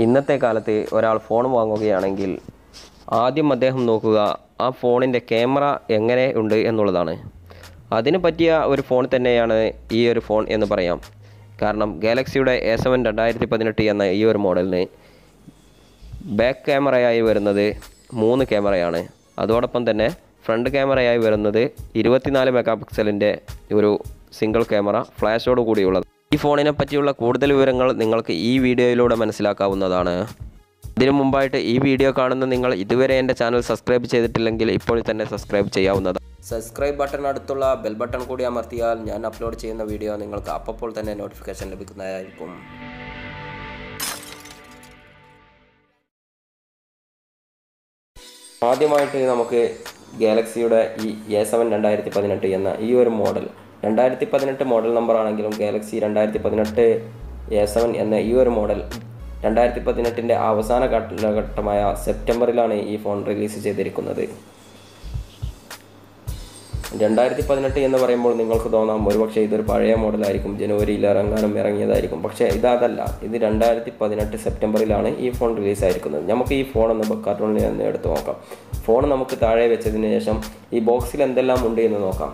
ഇന്നത്തെ കാലത്ത് ഒരാൾ ഫോൺ വാങ്ങുകയാണെങ്കിൽ ആദ്യം അദ്ദേഹം നോക്കുക ആ ഫോണിൻ്റെ ക്യാമറ എങ്ങനെ ഉണ്ട് എന്നുള്ളതാണ്. അതിന് പറ്റിയ ഒരു ഫോൺ തന്നെയാണ് ഈ ഒരു ഫോൺ എന്ന് പറയാം. കാരണം ഗാലക്സിയുടെ A7 2018 എന്ന ഈ ഒരു മോഡലിന് ബാക്ക് ക്യാമറയായി വരുന്നത് 3 ക്യാമറയാണ്. അതോടൊപ്പം തന്നെ ഫ്രണ്ട് ക്യാമറയായി വരുന്നത് 24 മെഗാ പിക്സലിൻ്റെ ഒരു സിംഗിൾ ക്യാമറ ഫ്ലാഷോട് കൂടിയുള്ളത്. ഈ ഫോണിനെ പറ്റിയുള്ള കൂടുതൽ വിവരങ്ങൾ നിങ്ങൾക്ക് ഈ വീഡിയോയിലൂടെ മനസ്സിലാക്കാവുന്നതാണ്. ഇതിനു മുമ്പായിട്ട് ഈ വീഡിയോ കാണുന്ന നിങ്ങൾ ഇതുവരെ എൻ്റെ ചാനൽ സബ്സ്ക്രൈബ് ചെയ്തിട്ടില്ലെങ്കിൽ ഇപ്പോൾ തന്നെ സബ്സ്ക്രൈബ് ചെയ്യാവുന്നതാണ്. സബ്സ്ക്രൈബ് ബട്ടൺ അടുത്തുള്ള ബെൽ ബട്ടൺ കൂടി അമർത്തിയാൽ ഞാൻ അപ്ലോഡ് ചെയ്യുന്ന വീഡിയോ നിങ്ങൾക്ക് അപ്പോൾ തന്നെ നോട്ടിഫിക്കേഷൻ ലഭിക്കുന്നതായിരിക്കും. ആദ്യമായിട്ട് നമുക്ക് ഗാലക്സിയുടെ ഈ A7 2018 എന്ന ഈ ഒരു മോഡൽ 2018 മോഡൽ നമ്പർ ആണെങ്കിലും ഗാലക്സി 2018 A7 എന്ന ഈ ഒരു മോഡൽ 2018 അവസാന കാലഘട്ടമായ സെപ്റ്റംബറിലാണ് ഈ ഫോൺ റിലീസ് ചെയ്തിരിക്കുന്നത്. 2018 എന്ന് പറയുമ്പോൾ നിങ്ങൾക്ക് തോന്നാം ഒരുപക്ഷെ ഇതൊരു പഴയ മോഡലായിരിക്കും, ജനുവരിയിൽ ഇറങ്ങിയതായിരിക്കും. പക്ഷേ ഇതല്ല, ഇത് 2018 സെപ്റ്റംബറിലാണ് ഈ ഫോൺ റിലീസായിരിക്കുന്നത്. നമുക്ക് ഈ ഫോൺ ഒന്ന് കാർട്ടൂണിൽ നിന്ന് എടുത്ത് നോക്കാം. ഫോൺ നമുക്ക് താഴെ വെച്ചതിന് ശേഷം ഈ ബോക്സിൽ എന്തെല്ലാം ഉണ്ട് എന്ന് നോക്കാം.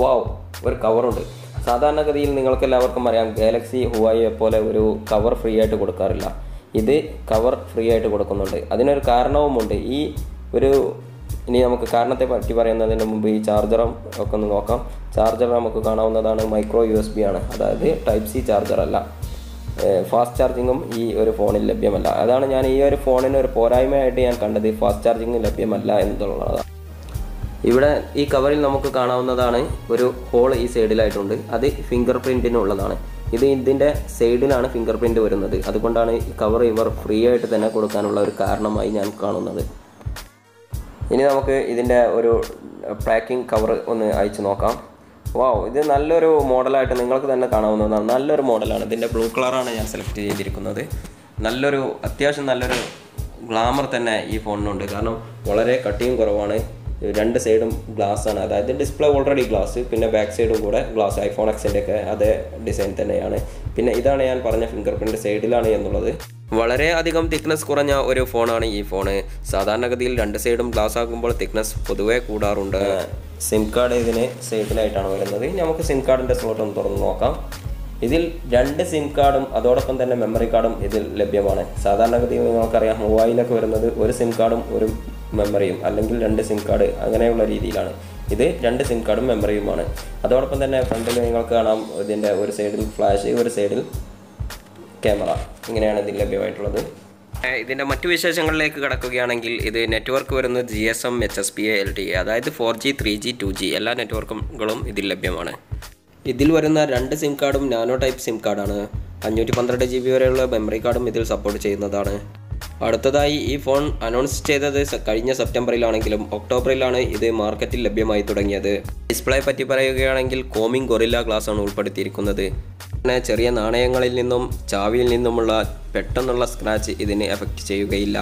വാവ്, ഒരു കവറുണ്ട്. സാധാരണഗതിയിൽ നിങ്ങൾക്കെല്ലാവർക്കും അറിയാം ഗാലക്സി ഹുവായിയെ പോലെ ഒരു കവർ ഫ്രീ ആയിട്ട് കൊടുക്കാറില്ല. ഇത് കവർ ഫ്രീ ആയിട്ട് കൊടുക്കുന്നുണ്ട്. അതിനൊരു കാരണവുമുണ്ട്. ഇനി നമുക്ക് കാരണത്തെ പറ്റി പറയുന്നതിന് മുമ്പ് ഈ ചാർജറും ഒക്കെ ഒന്ന് നോക്കാം. ചാർജർ നമുക്ക് കാണാവുന്നതാണ്, മൈക്രോ USB ആണ്, അതായത് Type C ചാർജർ അല്ല. ഫാസ്റ്റ് ചാർജിങ്ങും ഈ ഒരു ഫോണിൽ ലഭ്യമല്ല. അതാണ് ഞാൻ ഈ ഒരു ഫോണിന് ഒരു പോരായ്മയായിട്ട് ഞാൻ കണ്ടത്, ഫാസ്റ്റ് ചാർജിങ് ലഭ്യമല്ല എന്നുള്ളതാണ്. ഇവിടെ ഈ കവറിൽ നമുക്ക് കാണാവുന്നതാണ് ഒരു ഹോൾ ഈ സൈഡിലായിട്ടുണ്ട്. അത് ഫിംഗർ പ്രിൻറ്റിനുള്ളതാണ്. ഇതിൻ്റെ സൈഡിലാണ് ഫിംഗർ പ്രിൻറ്റ് വരുന്നത്. അതുകൊണ്ടാണ് ഈ കവർ ഇവർ ഫ്രീ ആയിട്ട് തന്നെ കൊടുക്കാനുള്ള ഒരു കാരണമായി ഞാൻ കാണുന്നത്. ഇനി നമുക്ക് ഇതിൻ്റെ ഒരു പാക്കിംഗ് കവർ ഒന്ന് അയച്ചു നോക്കാം. വാവ്, ഇത് നല്ലൊരു മോഡലായിട്ട് നിങ്ങൾക്ക് തന്നെ കാണാവുന്നതാണ്. നല്ലൊരു മോഡലാണ്. ഇതിൻ്റെ ബ്ലൂ കളറാണ് ഞാൻ സെലക്ട് ചെയ്തിരിക്കുന്നത്. അത്യാവശ്യം നല്ലൊരു ഗ്ലാമർ തന്നെ ഈ ഫോണിനുണ്ട്. കാരണം വളരെ കട്ടിയും കുറവാണ്. 2 സൈഡും ഗ്ലാസ് ആണ്, അതായത് ഡിസ്പ്ലേ ഓൾറെഡി ഗ്ലാസ്, പിന്നെ ബാക്ക് സൈഡും കൂടെ ഗ്ലാസ്. iPhone Xൻ്റെ ഒക്കെ അതേ ഡിസൈൻ തന്നെയാണ്. പിന്നെ ഇതാണ് ഞാൻ പറഞ്ഞ ഫിംഗർ പ്രിൻറ്റ് സൈഡിലാണ് എന്നുള്ളത്. വളരെ അധികം തിക്നെസ് കുറഞ്ഞ ഒരു ഫോണാണ് ഈ ഫോണ്. സാധാരണഗതിയിൽ 2 സൈഡും ഗ്ലാസ് ആകുമ്പോൾ തിക്നെസ് പൊതുവേ കൂടാറുണ്ട്. സിം കാർഡ് ഇതിന് സൈഡിലായിട്ടാണ് വരുന്നത്. നമുക്ക് സിം കാർഡിൻ്റെ സ്ലോട്ട് ഒന്ന് തുറന്ന് നോക്കാം. ഇതിൽ 2 സിം കാർഡും അതോടൊപ്പം തന്നെ മെമ്മറി കാർഡും ഇതിൽ ലഭ്യമാണ്. സാധാരണഗതിയിൽ നമുക്കറിയാം മൊബൈലൊക്കെ വരുന്നത് ഒരു സിം കാർഡും ഒരു മെമ്മറിയും, അല്ലെങ്കിൽ 2 സിം കാർഡ്, അങ്ങനെയുള്ള രീതിയിലാണ്. ഇത് 2 സിം കാർഡും മെമ്മറിയുമാണ്. അതോടൊപ്പം തന്നെ ഫ്രണ്ടിൽ നിങ്ങൾക്ക് കാണാം ഇതിൻ്റെ ഒരു സൈഡിൽ ഫ്ലാഷ്, ഒരു സൈഡിൽ ക്യാമറ. ഇങ്ങനെയാണ് ഇതിൽ ലഭ്യമായിട്ടുള്ളത്. ഇതിൻ്റെ മറ്റു വിശേഷങ്ങളിലേക്ക് കടക്കുകയാണെങ്കിൽ ഇത് നെറ്റ്വർക്ക് വരുന്നത് GSM HSPA LTE, അതായത് 4G 3G 2G എല്ലാ നെറ്റ്വർക്കുകളും ഇതിൽ ലഭ്യമാണ്. ഇതിൽ വരുന്ന 2 സിം കാർഡും നാനോ ടൈപ്പ് സിം കാർഡാണ്. 512 GB വരെയുള്ള മെമ്മറി കാർഡും ഇതിൽ സപ്പോർട്ട് ചെയ്യുന്നതാണ്. അടുത്തതായി ഈ ഫോൺ അനൗൺസ് ചെയ്തത് കഴിഞ്ഞ സെപ്റ്റംബറിലാണെങ്കിലും ഒക്ടോബറിലാണ് ഇത് മാർക്കറ്റിൽ ലഭ്യമായി തുടങ്ങിയത്. ഡിസ്പ്ലേ പറ്റി പറയുകയാണെങ്കിൽ കോമിംഗ് ഗൊറില്ല ഗ്ലാസ് ആണ് ഉൾപ്പെടുത്തിയിരിക്കുന്നത്. പിന്നെ ചെറിയ നാണയങ്ങളിൽ നിന്നും ചാവിയിൽ നിന്നുമുള്ള പെട്ടെന്നുള്ള സ്ക്രാച്ച് ഇതിന് എഫക്റ്റ് ചെയ്യുകയില്ല.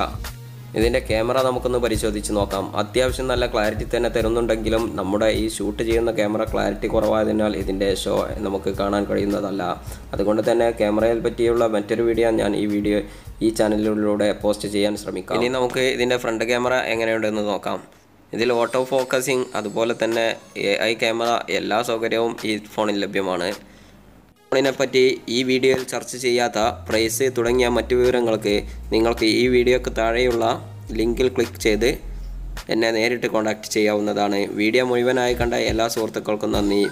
ഇതിൻ്റെ ക്യാമറ നമുക്കൊന്ന് പരിശോധിച്ച് നോക്കാം. അത്യാവശ്യം നല്ല ക്ലാരിറ്റി തന്നെ തരുന്നുണ്ടെങ്കിലും നമ്മുടെ ഈ ഷൂട്ട് ചെയ്യുന്ന ക്യാമറ ക്ലാരിറ്റി കുറവായതിനാൽ ഇതിൻ്റെ ഷോ നമുക്ക് കാണാൻ കഴിയുന്നതല്ല. അതുകൊണ്ട് തന്നെ ക്യാമറയെ പറ്റിയുള്ള മറ്റൊരു വീഡിയോ ഞാൻ ഈ ചാനലിലൂടെ പോസ്റ്റ് ചെയ്യാൻ ശ്രമിക്കാം. ഇനി നമുക്ക് ഇതിൻ്റെ ഫ്രണ്ട് ക്യാമറ എങ്ങനെയുണ്ടെന്ന് നോക്കാം. ഇതിൽ ഓട്ടോ ഫോക്കസിങ്, അതുപോലെ തന്നെ AI ക്യാമറ, എല്ലാ സൗകര്യവും ഈ ഫോണിൽ ലഭ്യമാണ്. ഫോണിനെപ്പറ്റി ഈ വീഡിയോയിൽ ചർച്ച ചെയ്യാത്ത പ്രൈസ് തുടങ്ങിയ മറ്റു വിവരങ്ങൾക്ക് നിങ്ങൾക്ക് ഈ വീഡിയോക്ക് താഴെയുള്ള ലിങ്കിൽ ക്ലിക്ക് ചെയ്ത് എന്നെ നേരിട്ട് കോൺടാക്റ്റ് ചെയ്യാവുന്നതാണ്. വീഡിയോ മുഴുവനായി കണ്ട എല്ലാ സുഹൃത്തുക്കൾക്കും നന്ദി.